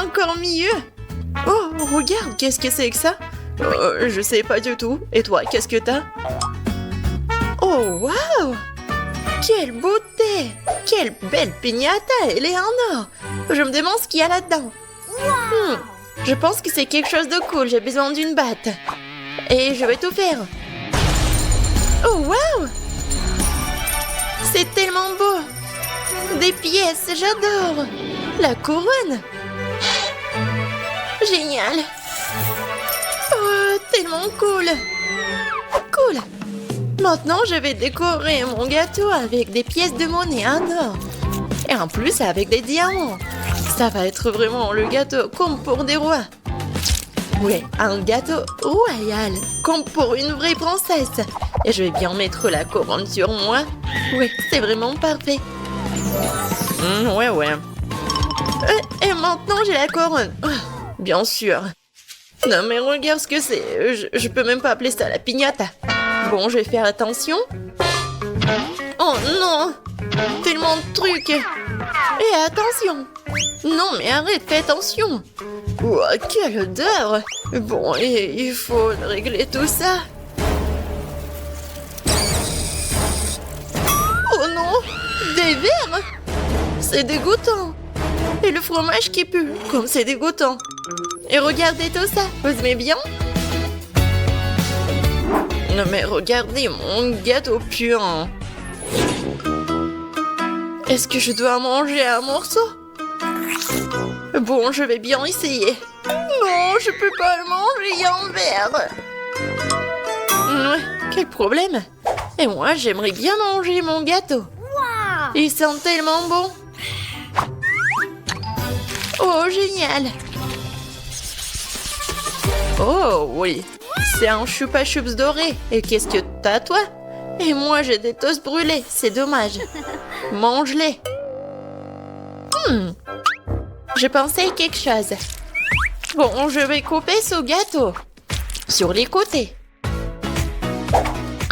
encore mieux. Oh, regarde, qu'est-ce que c'est que ça? Je sais pas du tout. Et toi, qu'est-ce que t'as? Oh, waouh! Quelle beauté! Quelle belle piñata! Elle est en or! Je me demande ce qu'il y a là-dedans. Je pense que c'est quelque chose de cool. J'ai besoin d'une batte. Et je vais tout faire. Oh, waouh! C'est tellement beau! Des pièces, j'adore! La couronne! Génial! Oh, tellement cool! Cool! Maintenant, je vais décorer mon gâteau avec des pièces de monnaie en or. Et en plus, avec des diamants. Ça va être vraiment le gâteau comme pour des rois. Ouais, un gâteau royal, comme pour une vraie princesse. Et je vais bien mettre la couronne sur moi. Oui, c'est vraiment parfait. Ouais. Et maintenant, j'ai la couronne. Oh, bien sûr. Non, mais regarde ce que c'est. Je peux même pas appeler ça la piñata. Bon, je vais faire attention. Oh non! Tellement de trucs. Et attention. Non, mais arrête, fais attention. Oh, quelle odeur. Bon, et il faut régler tout ça. Oh non! Des vers! C'est dégoûtant. Et le fromage qui pue, comme c'est dégoûtant. Et regardez tout ça, vous aimez bien? Non mais regardez mon gâteau puant. Est-ce que je dois manger un morceau? Bon, je vais bien essayer. Non, je peux pas le manger, il y a un verre. Ouais, quel problème? Et moi, j'aimerais bien manger mon gâteau. Il sent tellement bon. Oh, génial. Oh, oui. C'est un chupa chups doré. Et qu'est-ce que t'as, toi? Et moi, j'ai des toasts brûlés. C'est dommage. Mange-les. Je pensais à quelque chose. Bon, je vais couper ce gâteau. Sur les côtés.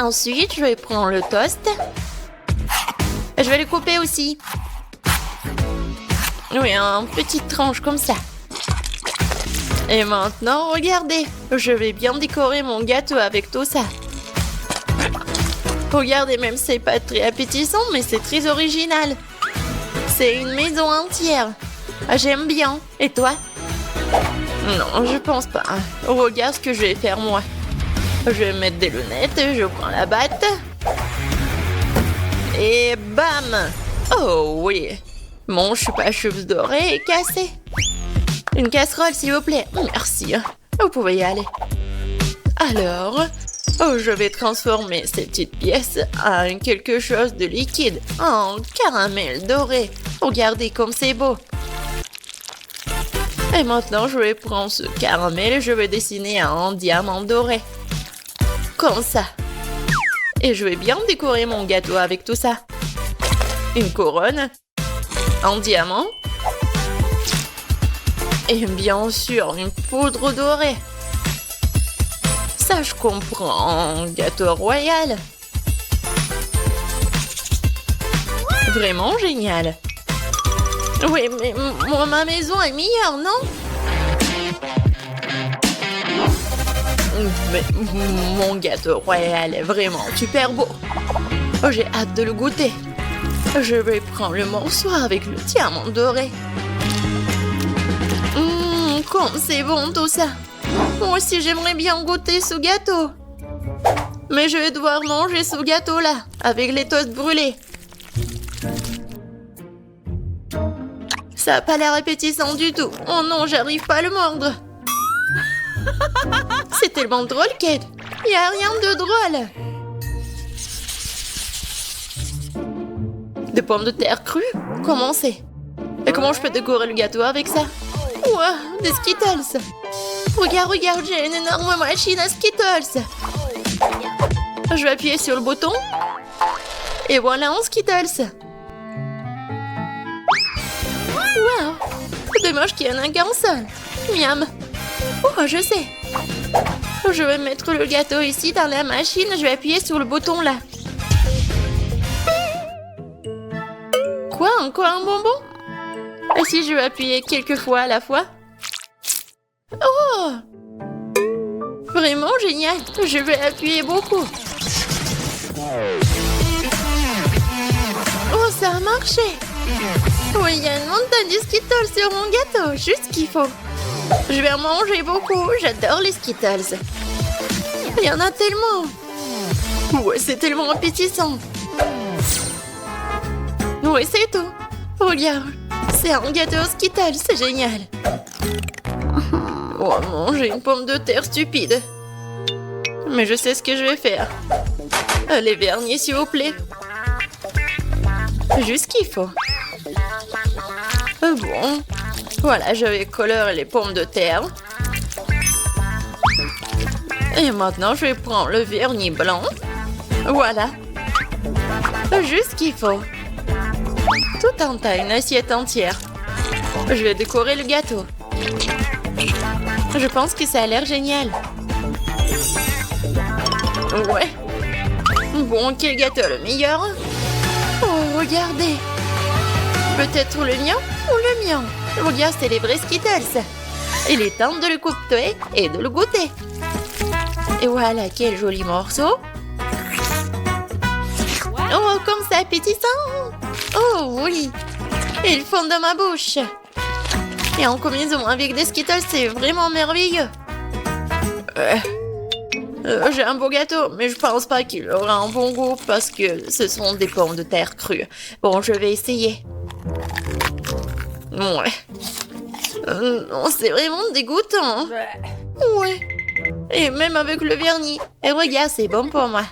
Ensuite, je vais prendre le toast. Je vais le couper aussi. Oui, une petite tranche comme ça. Et maintenant, regardez. Je vais bien décorer mon gâteau avec tout ça. Regardez, même c'est pas très appétissant, mais c'est très original. C'est une maison entière. J'aime bien. Et toi? Non, je pense pas. Regarde ce que je vais faire moi. Je vais mettre des lunettes, je prends la batte. Et bam! Oh oui! Mon chupa chups doré est cassé. Une casserole, s'il vous plaît. Merci. Vous pouvez y aller. Alors, je vais transformer ces petites pièces en quelque chose de liquide. En caramel doré. Regardez comme c'est beau. Et maintenant, je vais prendre ce caramel et je vais dessiner un diamant doré. Comme ça. Et je vais bien décorer mon gâteau avec tout ça. Une couronne. Un diamant. Et bien sûr, une poudre dorée. Ça, je comprends. Un gâteau royal. Vraiment génial. Oui, mais ma maison est meilleure, non? Mais mon gâteau royal est vraiment super beau. J'ai hâte de le goûter. Je vais prendre le morceau avec le diamant doré. Comme c'est bon tout ça. Moi aussi j'aimerais bien goûter ce gâteau. Mais je vais devoir manger ce gâteau-là avec les toasts brûlés. Ça n'a pas l'air appétissant du tout. Oh non, j'arrive pas à le mordre. C'est tellement drôle, Kate. Il n'y a rien de drôle. Des pommes de terre crues? Comment c'est? Et comment je peux décorer le gâteau avec ça? Ouah, des Skittles. Regarde, j'ai une énorme machine à Skittles. Je vais appuyer sur le bouton. Et voilà un Skittles. Wow. Dommage qu'il y en a qu'un seul. Miam. Oh, je sais. Je vais mettre le gâteau ici dans la machine. Je vais appuyer sur le bouton là. Quoi? Encore un bonbon? Et si je vais appuyer quelques fois à la fois? Vraiment génial. Je vais appuyer beaucoup. Oh, ça a marché. Oui, il y a une montagne de Skittles sur mon gâteau. Juste ce qu'il faut. Je vais en manger beaucoup. J'adore les Skittles. Il y en a tellement. Ouais, c'est tellement appétissant. Oui, c'est tout. Regarde. C'est un gâteau aux Skittles. C'est génial. Oh non, j'ai une pomme de terre stupide. Mais je sais ce que je vais faire. Les vernis, s'il vous plaît. Juste ce qu'il faut. Bon. Voilà, je vais colorer les pommes de terre. Et maintenant, je vais prendre le vernis blanc. Voilà. Juste ce qu'il faut. Tout en tas, une assiette entière. Je vais décorer le gâteau. Je pense que ça a l'air génial. Ouais. Bon, quel gâteau le meilleur? Oh, regardez. Peut-être le mien ou le mien? Regarde, c'est les vrais Skittles. Il est temps de le couper et de le goûter. Et voilà, quel joli morceau. Oh, comme c'est appétissant. Oh, oui. Ils fondent dans ma bouche. Et en combinaison avec des Skittles, c'est vraiment merveilleux. J'ai un beau gâteau, mais je pense pas qu'il aura un bon goût parce que ce sont des pommes de terre crues. Bon, je vais essayer. Ouais. Non, c'est vraiment dégoûtant. Ouais. Et même avec le vernis. Et regarde, c'est bon pour moi.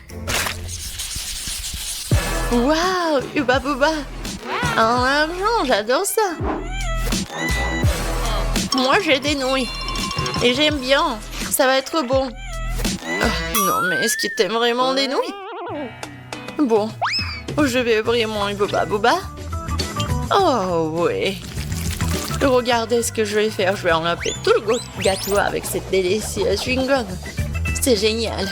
Waouh, Uba Booba. En argent, j'adore ça. Moi, j'ai des nouilles. Et j'aime bien. Ça va être bon. Non, mais est-ce que t'aimes vraiment des nouilles? Bon, je vais vraiment Uba Booba. Oh, oui. Regardez ce que je vais faire. Je vais enlever tout le gâteau avec cette délicieuse chewing-gum. C'est génial.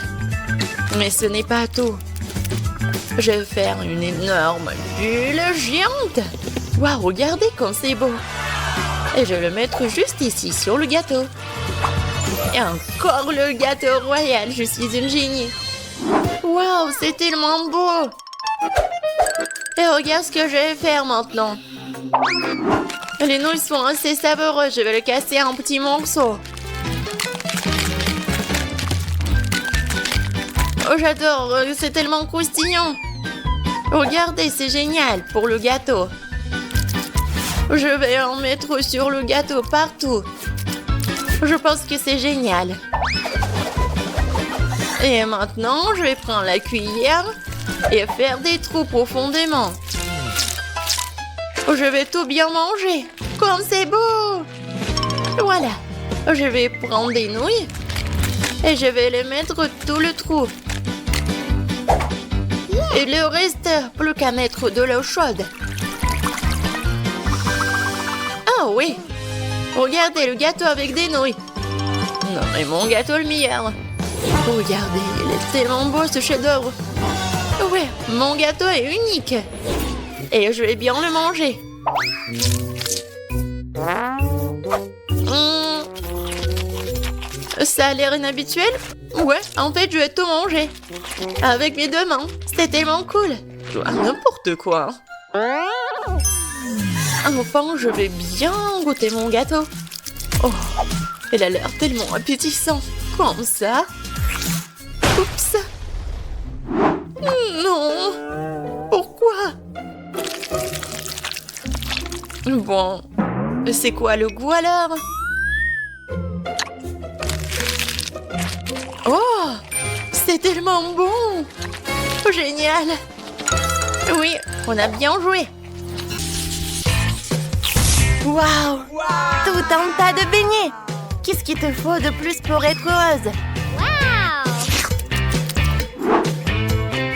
Mais ce n'est pas tout. Je vais faire une énorme bulle géante. Waouh, regardez comme c'est beau. Et je vais le mettre juste ici, sur le gâteau. Et encore le gâteau royal. Je suis une génie. Waouh, c'est tellement beau. Et regarde ce que je vais faire maintenant. Les nouilles sont assez savoureuses. Je vais le casser en petits morceaux. Oh, j'adore. C'est tellement croustillant. Regardez, c'est génial pour le gâteau. Je vais en mettre sur le gâteau partout. Je pense que c'est génial. Et maintenant, je vais prendre la cuillère et faire des trous profondément. Je vais tout bien manger. Comme c'est beau! Voilà. Je vais prendre des nouilles et je vais les mettre tout le trou. Et le reste, plus qu'à mettre de l'eau chaude. Ah oui! Regardez le gâteau avec des nouilles. Non, mais mon gâteau le meilleur. Regardez, il est tellement beau ce chef-d'œuvre. Ouais, mon gâteau est unique. Et je vais bien le manger. Ça a l'air inhabituel. Ouais, en fait, je vais tout manger. Avec mes deux mains. C'est tellement cool. N'importe quoi. Enfin, je vais bien goûter mon gâteau. Oh, il a l'air tellement appétissant. Comme ça. Oups. Non. Pourquoi? Bon, c'est quoi le goût alors? Oh, c'est tellement bon! Génial! Oui, on a bien joué. Waouh! Tout un tas de beignets! Qu'est-ce qu'il te faut de plus pour être heureuse?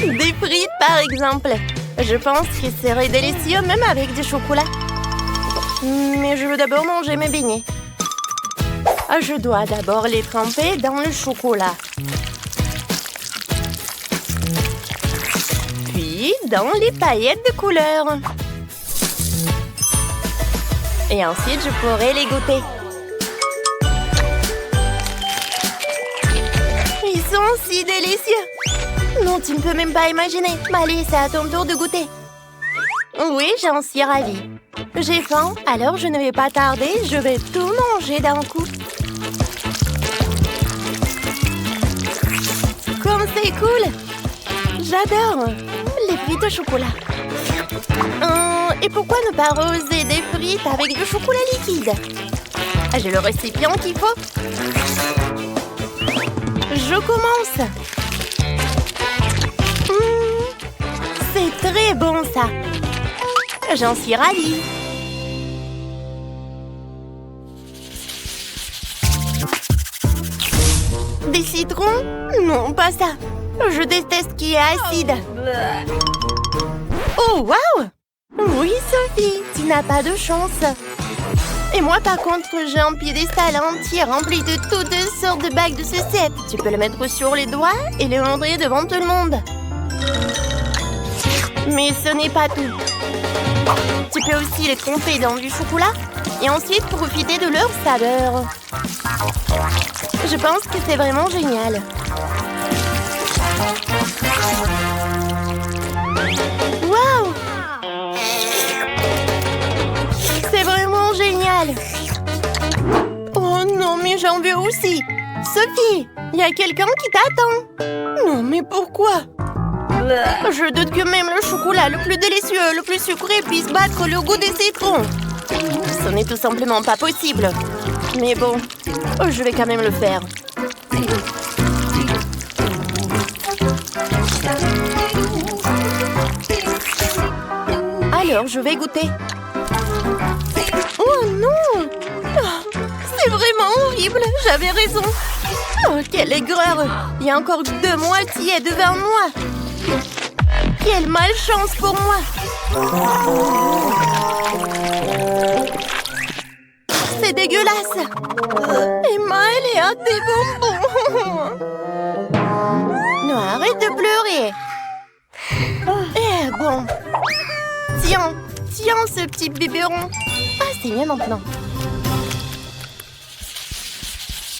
Des frites, par exemple. Je pense que ce serait délicieux même avec du chocolat. Mais je veux d'abord manger mes beignets. Je dois d'abord les tremper dans le chocolat. Puis dans les paillettes de couleur. Et ensuite, je pourrai les goûter. sont si délicieux. Non, tu ne peux même pas imaginer. Allez, c'est à ton tour de goûter. Oui, j'en suis ravie. J'ai faim, alors je ne vais pas tarder. Je vais tout manger d'un coup. Comme c'est cool! J'adore les frites au chocolat. Et pourquoi ne pas arroser des frites avec du chocolat liquide? J'ai le récipient qu'il faut. Je commence. C'est très bon ça. J'en suis ravie. Des citrons? Non, pas ça. Je déteste ce qui est acide. Oh, waouh! Oui, Sophie, tu n'as pas de chance. Et moi, par contre, j'ai un piédestal entier rempli de toutes sortes de bagues de sucettes. Tu peux le mettre sur les doigts et les montrer devant tout le monde. Mais ce n'est pas tout. Tu peux aussi les tremper dans du chocolat et ensuite profiter de leur saveur. Je pense que c'est vraiment génial. Waouh! C'est vraiment génial. Oh non, mais j'en veux aussi. Sophie, il y a quelqu'un qui t'attend. Non, mais pourquoi? Je doute que même le chocolat le plus délicieux, le plus sucré puisse battre le goût des citrons. Ce n'est tout simplement pas possible. Mais bon, je vais quand même le faire. Alors, je vais goûter. Oh non! Oh, c'est vraiment horrible, j'avais raison. Oh, quelle aigreur! Il y a encore 2 moitiés devant moi. Quelle malchance pour moi! C'est dégueulasse! Emma, elle est à des bonbons! Non, arrête de pleurer! Eh bon! Tiens, ce petit biberon! Ah, c'est mieux maintenant!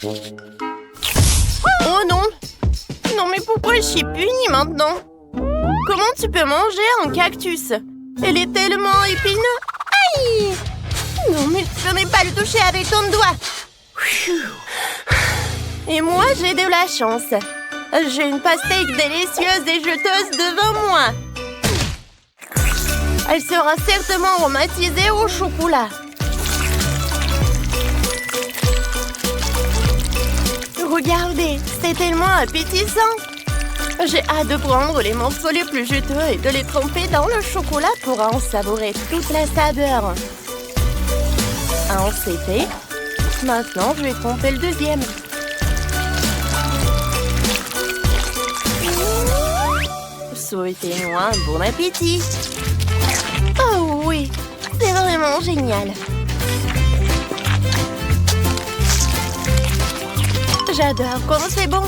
Oh non! Non, mais pourquoi je suis punie maintenant? Comment tu peux manger un cactus? Elle est tellement épineuse! Aïe! Non, mais tu ne peux pas le toucher avec ton doigt! Et moi, j'ai de la chance! J'ai une pastèque délicieuse et juteuse devant moi! Elle sera certainement aromatisée au chocolat! Regardez, c'est tellement appétissant! J'ai hâte de prendre les morceaux les plus juteux et de les tremper dans le chocolat pour en savourer toute la saveur. Un, c'est fait. Maintenant, je vais tremper le deuxième. Souhaitez-moi un bon appétit! Oh oui, c'est vraiment génial! J'adore comment c'est bon!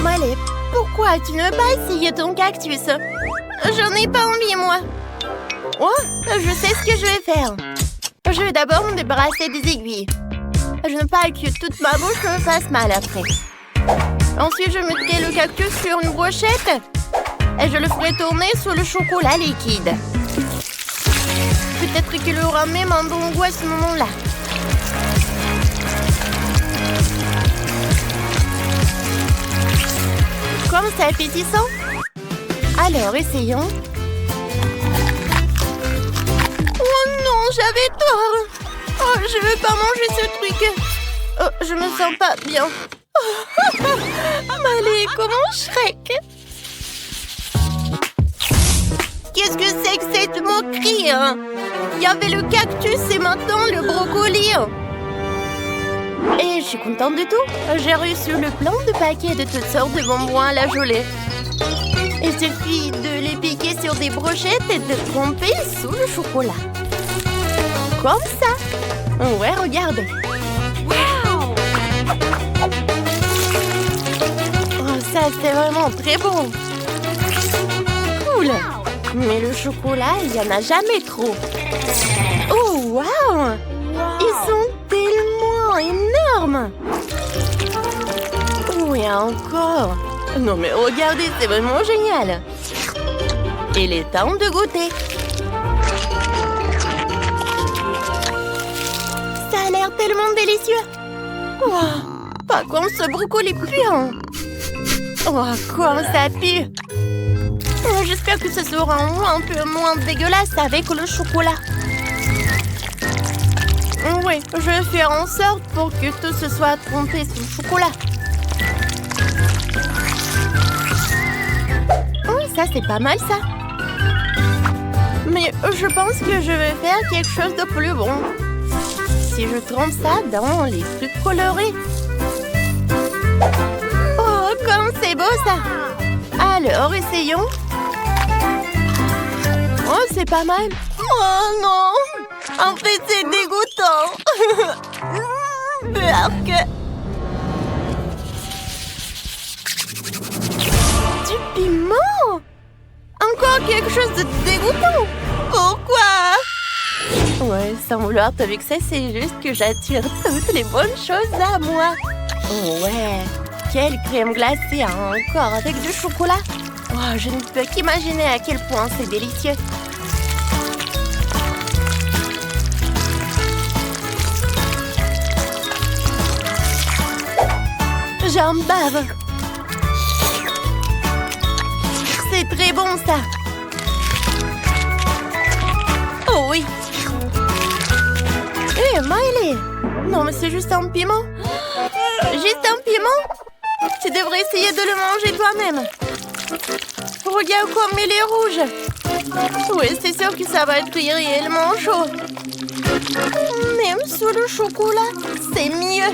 Allez, pourquoi tu ne veux pas essayer ton cactus? J'en ai pas envie, moi! Oh, je sais ce que je vais faire! Je vais d'abord me débarrasser des aiguilles. Je ne veux pas que toute ma bouche me fasse mal après. Ensuite, je mettrai le cactus sur une brochette et je le ferai tourner sur le chocolat liquide. Peut-être qu'il aura même un bon goût à ce moment-là. Comme c'est appétissant. Alors, essayons. Oh non, j'avais tort. Oh, je veux pas manger ce truc. Oh, je me sens pas bien. Oh, allez, comment Shrek? Qu'est-ce que c'est que cette moquerie, hein? Il y avait le cactus et maintenant le brocoli. Et je suis contente de tout. J'ai reçu le plein de paquets de toutes sortes de bonbons à la gelée. Il suffit de les piquer sur des brochettes et de tremper sous le chocolat. Comme ça. Ouais, regardez. Wow! Oh, ça, c'est vraiment très bon. Cool. Mais le chocolat, il n'y en a jamais trop. Oh, wow! Ils sont tellement énormes. encore. Non mais regardez, c'est vraiment génial. Il est temps de goûter. Ça a l'air tellement délicieux. Wow, par contre, ce brocoli puant. Oh, comme ça pue. Oh, j'espère que ce sera un peu moins dégueulasse avec le chocolat. Oui, je vais faire en sorte pour que tout se soit trempé sous le chocolat. Oui, ça c'est pas mal ça. Mais je pense que je vais faire quelque chose de plus bon. Si je trempe ça dans les trucs colorés. Oh, comme c'est beau ça. Alors, essayons. Oh, c'est pas mal. Oh non. En fait, c'est dégoûtant. Burk. Du piment. Encore quelque chose de dégoûtant. Pourquoi? Ouais, sans vouloir te vexer, c'est juste que j'attire toutes les bonnes choses à moi. Oh ouais, quelle crème glacée encore avec du chocolat. Oh, je ne peux qu'imaginer à quel point c'est délicieux. J'en bave. C'est très bon ça. Oh oui. Hé, Miley. Non mais c'est juste un piment. Juste un piment? Tu devrais essayer de le manger toi-même. Regarde comme il est rouge. Oui, c'est sûr que ça va être réellement chaud. Même sous le chocolat, c'est mieux.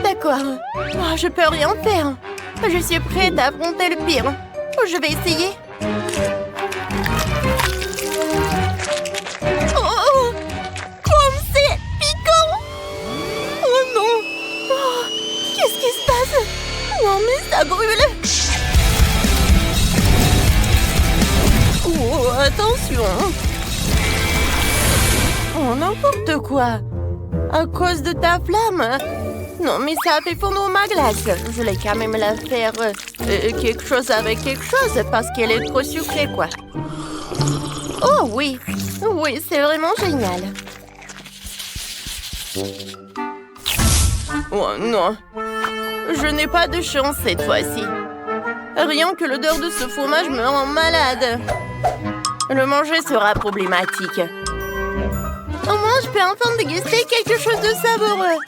D'accord. Oh, je peux rien faire. Je suis prête à affronter le pire. Je vais essayer. Oh, comme c'est piquant. Oh non. Oh, qu'est-ce qui se passe? Non mais ça brûle. Oh, attention. Oh, n'importe quoi. À cause de ta flamme. Non, mais ça a fait fondre ma glace. Je voulais quand même la faire quelque chose avec quelque chose parce qu'elle est trop sucrée, quoi. Oh oui, oui, c'est vraiment génial. Oh non, je n'ai pas de chance cette fois-ci. Rien que l'odeur de ce fromage me rend malade. Le manger sera problématique. Au moins, je peux enfin déguster quelque chose de savoureux.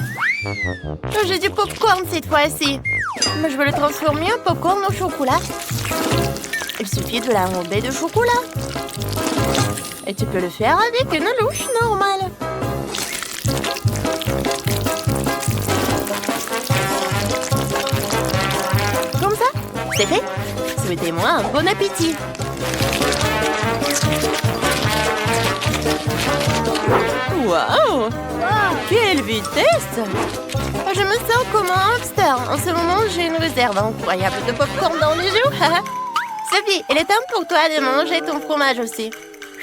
J'ai du popcorn cette fois-ci. Je vais le transformer en popcorn au chocolat. Il suffit de l'enrober de chocolat. Et tu peux le faire avec une louche normale. Comme ça, c'est fait. Souhaitez-moi un bon appétit. Waouh! Quelle vitesse! Je me sens comme un hamster. En ce moment, j'ai une réserve incroyable de popcorn dans les joues. Sophie, il est temps pour toi de manger ton fromage aussi.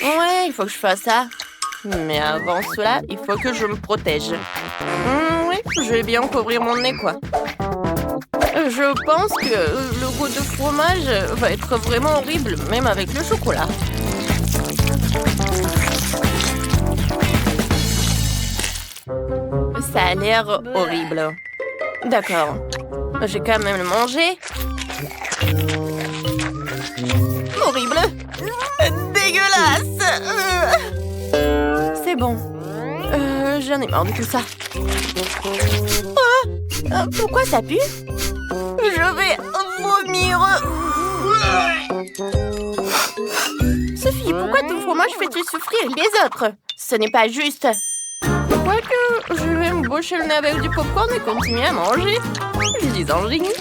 Ouais, il faut que je fasse ça. Mais avant cela, il faut que je me protège. Oui, je vais bien couvrir mon nez, quoi. Je pense que le goût de fromage va être vraiment horrible, même avec le chocolat. Ça a l'air horrible. D'accord. J'ai quand même le manger. Horrible. Dégueulasse. C'est bon. J'en ai marre de tout ça. Oh, pourquoi ça pue? Je vais vomir. Sophie, pourquoi ton fromage fait-il souffrir les autres? Ce n'est pas juste. Quoique, je vais me boucher le nez avec du popcorn et continuer à manger. Je dis un génie.